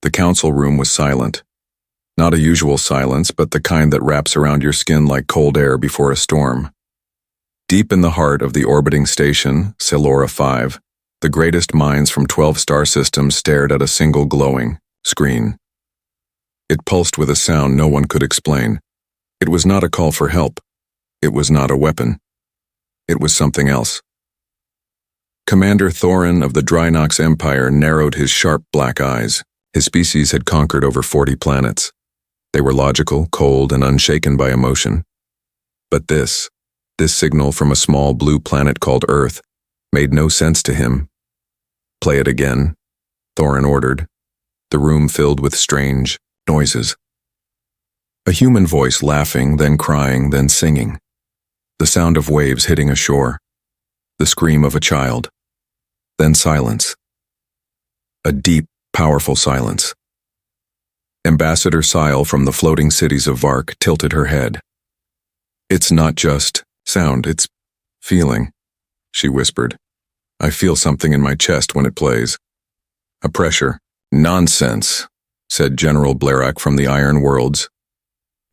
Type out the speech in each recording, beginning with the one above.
The council room was silent. Not a usual silence, but the kind that wraps around your skin like cold air before a storm. Deep in the heart of the orbiting station, Silora 5, the greatest minds from 12 star systems stared at a single glowing screen. It pulsed with a sound no one could explain. It was not a call for help. It was not a weapon. It was something else. Commander Thorin of the Drynox Empire narrowed his sharp black eyes. His species had conquered over 40 planets. They were logical, cold, and unshaken by emotion. But this signal from a small blue planet called Earth, made no sense to him. "Play it again," Thorin ordered. The room filled with strange noises. A human voice laughing, then crying, then singing. The sound of waves hitting a shore. The scream of a child. Then silence. A deep, powerful silence. Ambassador Sile from the floating cities of Vark tilted her head. "It's not just sound, it's feeling," she whispered. "I feel something in my chest when it plays. A pressure." "Nonsense," said General Blairak from the Iron Worlds.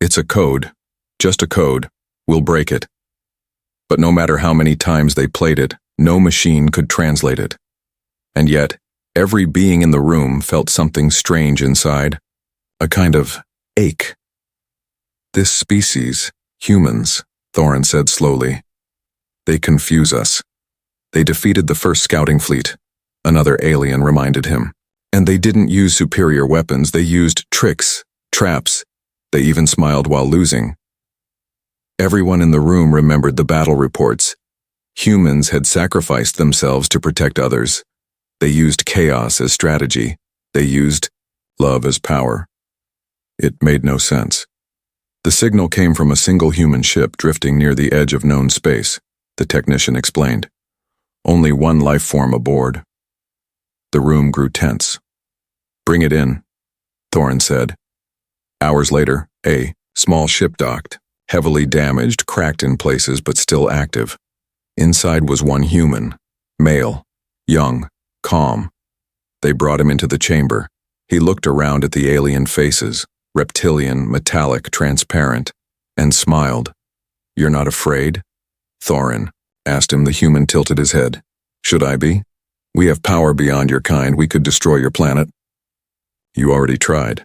"It's a code. Just a code. We'll break it." But no matter how many times they played it, no machine could translate it. And yet, every being in the room felt something strange inside. A kind of ache. "This species, humans," Thorin said slowly. "They confuse us. They defeated the first scouting fleet," another alien reminded him. "And they didn't use superior weapons, they used tricks, traps. They even smiled while losing." Everyone in the room remembered the battle reports. Humans had sacrificed themselves to protect others. They used chaos as strategy. They used love as power. It made no sense. The signal came from a single human ship drifting near the edge of known space, the technician explained. Only one life form aboard. The room grew tense. "Bring it in," Thorin said. Hours later, a small ship docked, heavily damaged, cracked in places but still active. Inside was one human, male, young, calm. They brought him into the chamber. He looked around at the alien faces, reptilian, metallic, transparent, and smiled. "You're not afraid?" Thorin asked him. The human tilted his head. "Should I be? We have power beyond your kind. We could destroy your planet." "You already tried,"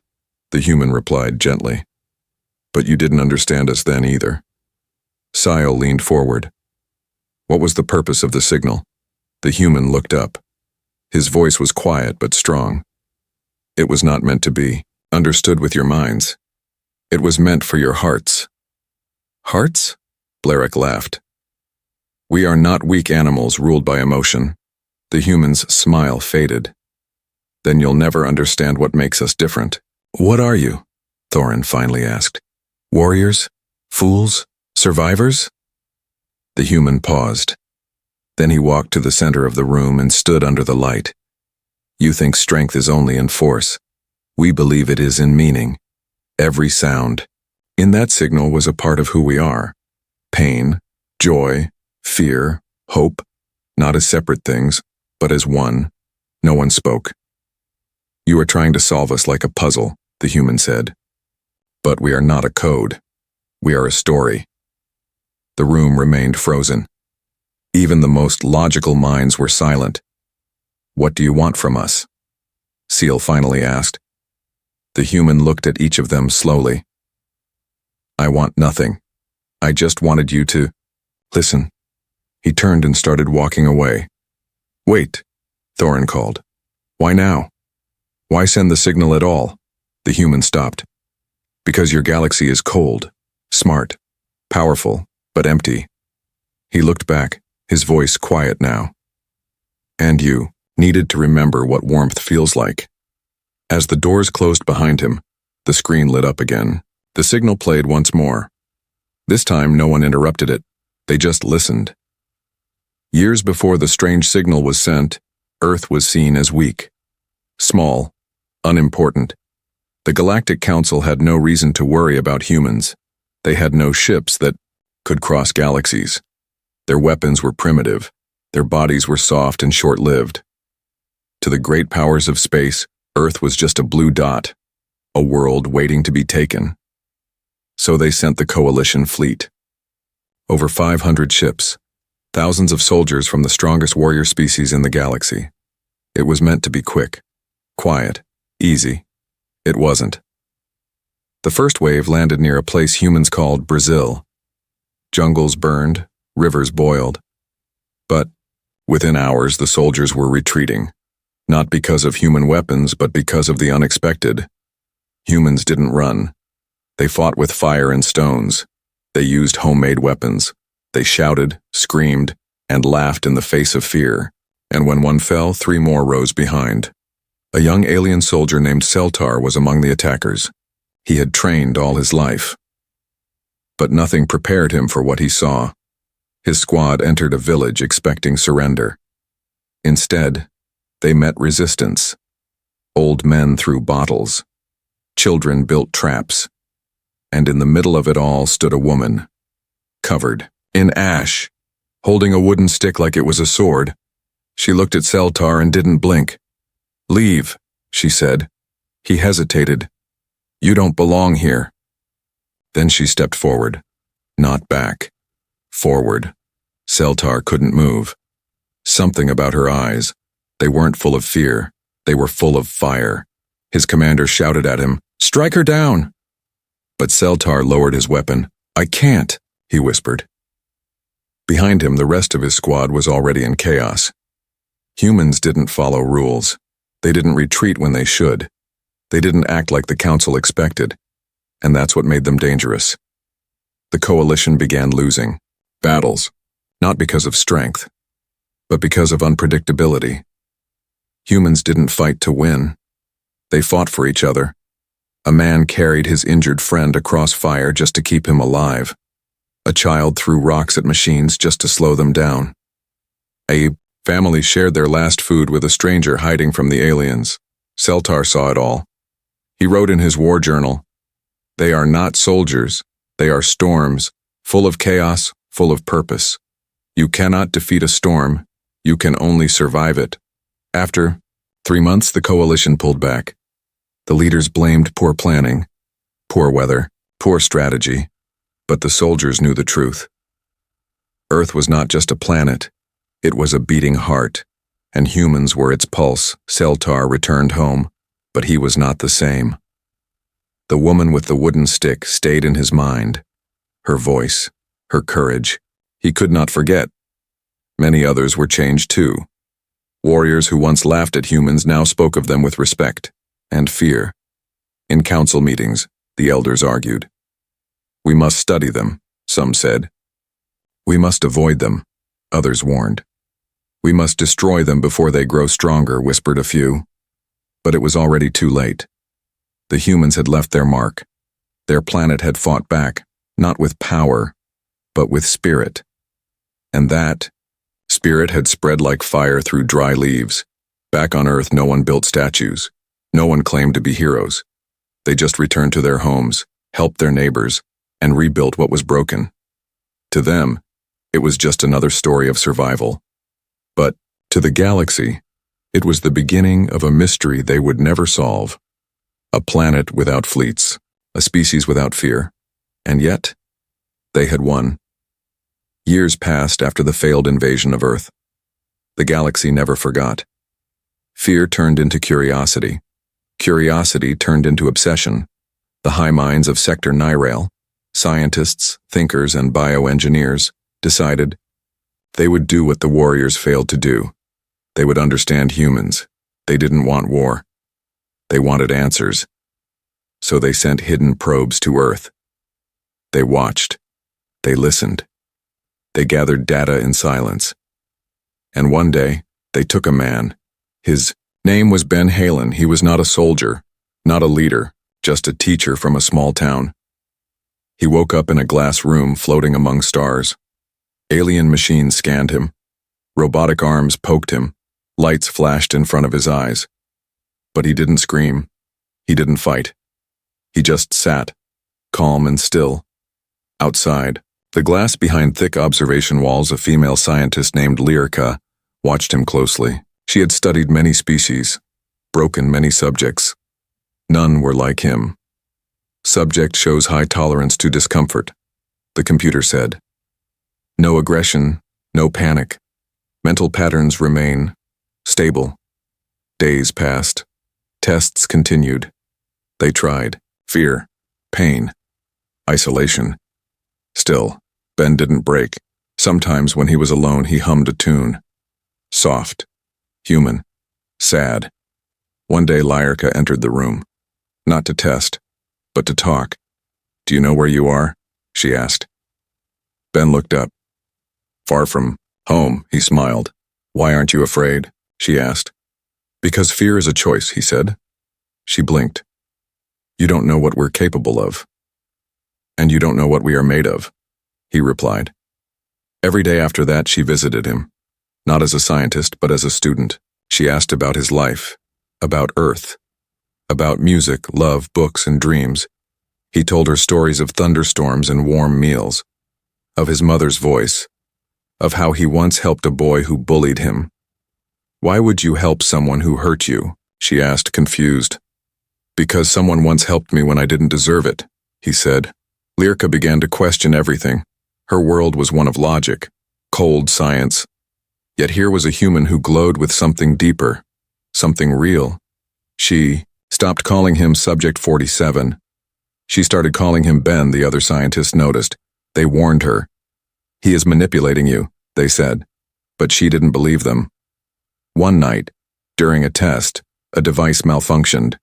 the human replied gently. "But you didn't understand us then either." Sile leaned forward. "What was the purpose of the signal?" The human looked up. His voice was quiet but strong. "It was not meant to be understood with your minds. It was meant for your hearts." "Hearts?" Blairak laughed. "We are not weak animals ruled by emotion." The human's smile faded. "Then you'll never understand what makes us different." "What are you?" Thorin finally asked. "Warriors? Fools? Survivors?" The human paused. Then he walked to the center of the room and stood under the light. "You think strength is only in force. We believe it is in meaning. Every sound. In that signal was a part of who we are. Pain, joy, fear, hope, not as separate things, but as one." No one spoke. "You are trying to solve us like a puzzle," the human said. "But we are not a code. We are a story." The room remained frozen. Even the most logical minds were silent. "What do you want from us?" Seal finally asked. The human looked at each of them slowly. "I want nothing. I just wanted you to listen." He turned and started walking away. "Wait," Thorin called. "Why now? Why send the signal at all?" The human stopped. "Because your galaxy is cold, smart, powerful, but empty." He looked back, his voice quiet now. "And you needed to remember what warmth feels like." As the doors closed behind him, the screen lit up again. The signal played once more. This time no one interrupted it. They just listened. Years before the strange signal was sent, Earth was seen as weak, small, unimportant. The Galactic Council had no reason to worry about humans. They had no ships that could cross galaxies. Their weapons were primitive. Their bodies were soft and short-lived. To the great powers of space, Earth was just a blue dot, a world waiting to be taken. So they sent the coalition fleet. Over 500 ships, thousands of soldiers from the strongest warrior species in the galaxy. It was meant to be quick, quiet, easy. It wasn't. The first wave landed near a place humans called Brazil. Jungles burned, rivers boiled. But within hours, the soldiers were retreating, not because of human weapons, but because of the unexpected. Humans didn't run. They fought with fire and stones. They used homemade weapons. They shouted, screamed, and laughed in the face of fear. And when one fell, 3 more rose behind. A young alien soldier named Celtar was among the attackers. He had trained all his life. But nothing prepared him for what he saw. His squad entered a village expecting surrender. Instead, they met resistance. Old men threw bottles. Children built traps. And in the middle of it all stood a woman, covered in ash, holding a wooden stick like it was a sword. She looked at Celtar and didn't blink. "Leave," she said. He hesitated. "You don't belong here." Then she stepped forward, not back, forward. Celtar couldn't move. Something about her eyes. They weren't full of fear. They were full of fire. His commander shouted at him, "Strike her down!" But Celtar lowered his weapon. "I can't," he whispered. Behind him, the rest of his squad was already in chaos. Humans didn't follow rules. They didn't retreat when they should. They didn't act like the council expected. And that's what made them dangerous. The coalition began losing battles, not because of strength, but because of unpredictability. Humans didn't fight to win. They fought for each other. A man carried his injured friend across fire just to keep him alive. A child threw rocks at machines just to slow them down. A family shared their last food with a stranger hiding from the aliens. Celtar saw it all. He wrote in his war journal, "They are not soldiers. They are storms, full of chaos, full of purpose. You cannot defeat a storm. You can only survive it." After 3 months, the coalition pulled back. The leaders blamed poor planning, poor weather, poor strategy, but the soldiers knew the truth. Earth was not just a planet, it was a beating heart, and humans were its pulse. Celtar returned home, but he was not the same. The woman with the wooden stick stayed in his mind. Her voice, her courage, he could not forget. Many others were changed too. Warriors who once laughed at humans now spoke of them with respect and fear. In council meetings, the elders argued. "We must study them," some said. "We must avoid them," others warned. "We must destroy them before they grow stronger," whispered a few. But it was already too late. The humans had left their mark. Their planet had fought back, not with power, but with spirit. And that spirit had spread like fire through dry leaves. Back on Earth, no one built statues. No one claimed to be heroes. They just returned to their homes, helped their neighbors, and rebuilt what was broken. To them, it was just another story of survival. But to the galaxy, it was the beginning of a mystery they would never solve. A planet without fleets, a species without fear. And yet, they had won. Years passed after the failed invasion of Earth. The galaxy never forgot. Fear turned into curiosity. Curiosity turned into obsession. The high minds of Sector Nirail, scientists, thinkers, and bioengineers, decided they would do what the warriors failed to do. They would understand humans. They didn't want war. They wanted answers. So they sent hidden probes to Earth. They watched. They listened. They gathered data in silence. And one day, they took a man. His name was Ben Halen. He was not a soldier, not a leader, just a teacher from a small town. He woke up in a glass room floating among stars. Alien machines scanned him. Robotic arms poked him. Lights flashed in front of his eyes. But he didn't scream. He didn't fight. He just sat, calm and still. Outside, the glass behind thick observation walls, a female scientist named Lyrica watched him closely. She had studied many species, broken many subjects. None were like him. Subject shows high tolerance to discomfort, the computer said. No aggression, no panic. Mental patterns remain stable. Days passed. Tests continued. They tried. Fear, pain, isolation. Still, Ben didn't break. Sometimes when he was alone, he hummed a tune. Soft, human, sad. One day Lyrica entered the room. Not to test, but to talk. Do you know where you are? She asked. Ben looked up. Far from home, he smiled. Why aren't you afraid? She asked. Because fear is a choice, he said. She blinked. You don't know what we're capable of. And you don't know what we are made of, he replied. Every day after that, she visited him. Not as a scientist, but as a student. She asked about his life, about Earth, about music, love, books, and dreams. He told her stories of thunderstorms and warm meals, of his mother's voice, of how he once helped a boy who bullied him. Why would you help someone who hurt you? She asked, confused. Because someone once helped me when I didn't deserve it, he said. Lyrica began to question everything. Her world was one of logic, cold science. Yet here was a human who glowed with something deeper, something real. She stopped calling him Subject 47. She started calling him Ben, the other scientists noticed. They warned her. He is manipulating you, they said. But she didn't believe them. One night, during a test, a device malfunctioned.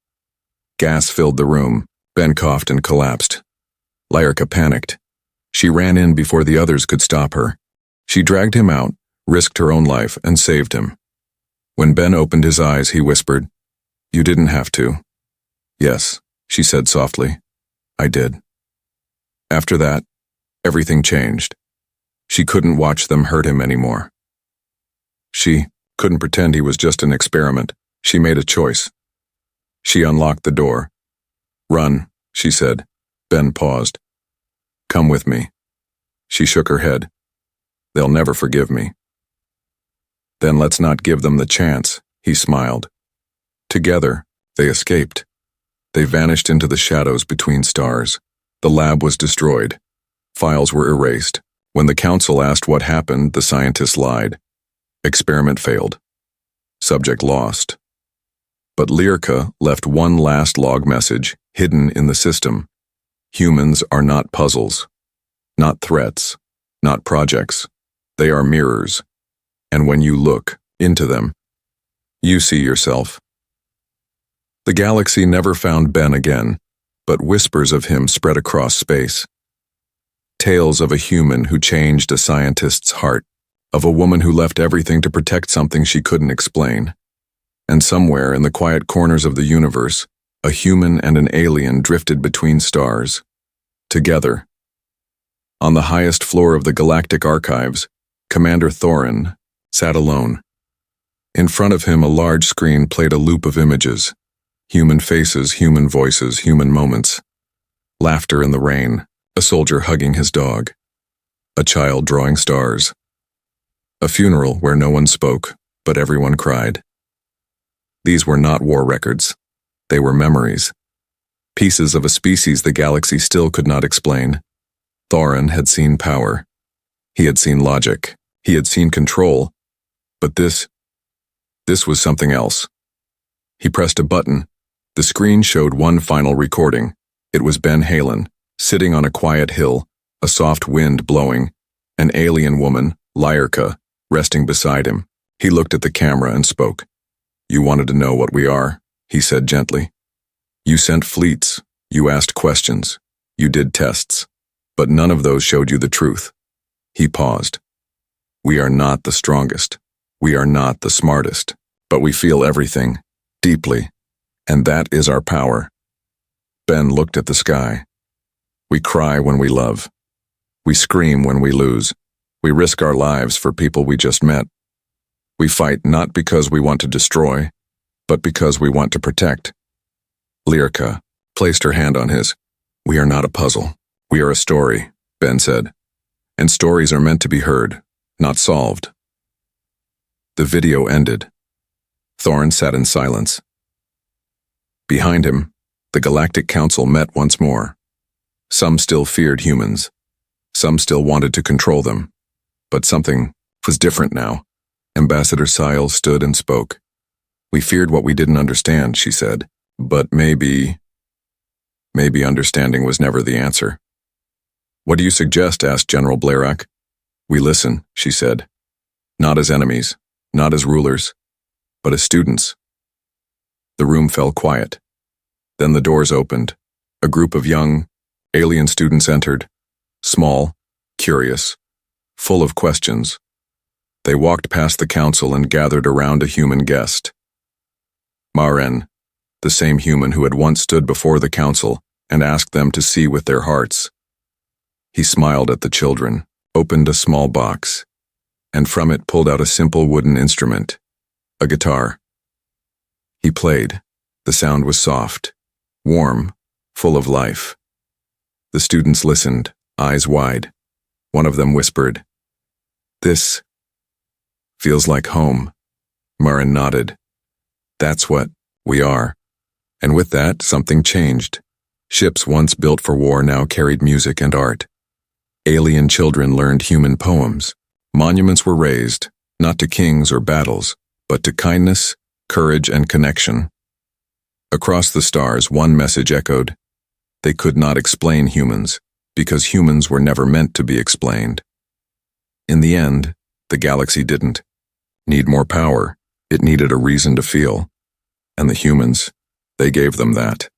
Gas filled the room. Ben coughed and collapsed. Lyrica panicked. She ran in before the others could stop her. She dragged him out, risked her own life, and saved him. When Ben opened his eyes, he whispered, You didn't have to. Yes, she said softly. I did. After that, everything changed. She couldn't watch them hurt him anymore. She couldn't pretend he was just an experiment. She made a choice. She unlocked the door. Run, she said. Ben paused. Come with me. She shook her head. They'll never forgive me. Then let's not give them the chance, he smiled. Together, they escaped. They vanished into the shadows between stars. The lab was destroyed. Files were erased. When the council asked what happened, the scientists lied. Experiment failed. Subject lost. But Lyrica left one last log message, hidden in the system. Humans are not puzzles, not threats, not projects. They are mirrors. And when you look into them, you see yourself. The galaxy never found Ben again, but whispers of him spread across space. Tales of a human who changed a scientist's heart, of a woman who left everything to protect something she couldn't explain. And somewhere in the quiet corners of the universe, a human and an alien drifted between stars, together. On the highest floor of the galactic archives, Commander Thorin sat alone. In front of him, a large screen played a loop of images. Human faces, human voices, human moments. Laughter in the rain, a soldier hugging his dog. A child drawing stars. A funeral where no one spoke, but everyone cried. These were not war records. They were memories. Pieces of a species the galaxy still could not explain. Thorin had seen power. He had seen logic. He had seen control. But this was something else. He pressed a button. The screen showed one final recording. It was Ben Halen, sitting on a quiet hill, a soft wind blowing, an alien woman, Lyrica, resting beside him. He looked at the camera and spoke. You wanted to know what we are, he said gently. You sent fleets, you asked questions, you did tests, but none of those showed you the truth. He paused. We are not the strongest. We are not the smartest, but we feel everything, deeply, and that is our power. Ben looked at the sky. We cry when we love. We scream when we lose. We risk our lives for people we just met. We fight not because we want to destroy, but because we want to protect. Lyrica placed her hand on his. We are not a puzzle. We are a story, Ben said. And stories are meant to be heard, not solved. The video ended. Thorin sat in silence. Behind him, the Galactic Council met once more. Some still feared humans. Some still wanted to control them. But something was different now. Ambassador Siles stood and spoke. "We feared what we didn't understand," she said. "But maybe understanding was never the answer." "What do you suggest?" asked General Blairak. "We listen," she said. "Not as enemies, not as rulers, but as students." The room fell quiet. Then the doors opened. A group of young, alien students entered, small, curious, full of questions. They walked past the council and gathered around a human guest. Maren, the same human who had once stood before the council and asked them to see with their hearts. He smiled at the children, opened a small box, and from it pulled out a simple wooden instrument, a guitar. He played. The sound was soft, warm, full of life. The students listened, eyes wide. One of them whispered, "This feels like home." Maren nodded. "That's what we are." And with that, something changed. Ships once built for war now carried music and art. Alien children learned human poems. Monuments were raised, not to kings or battles, but to kindness, courage, and connection. Across the stars, one message echoed. They could not explain humans, because humans were never meant to be explained. In the end, the galaxy didn't need more power. It needed a reason to feel. And the humans, they gave them that.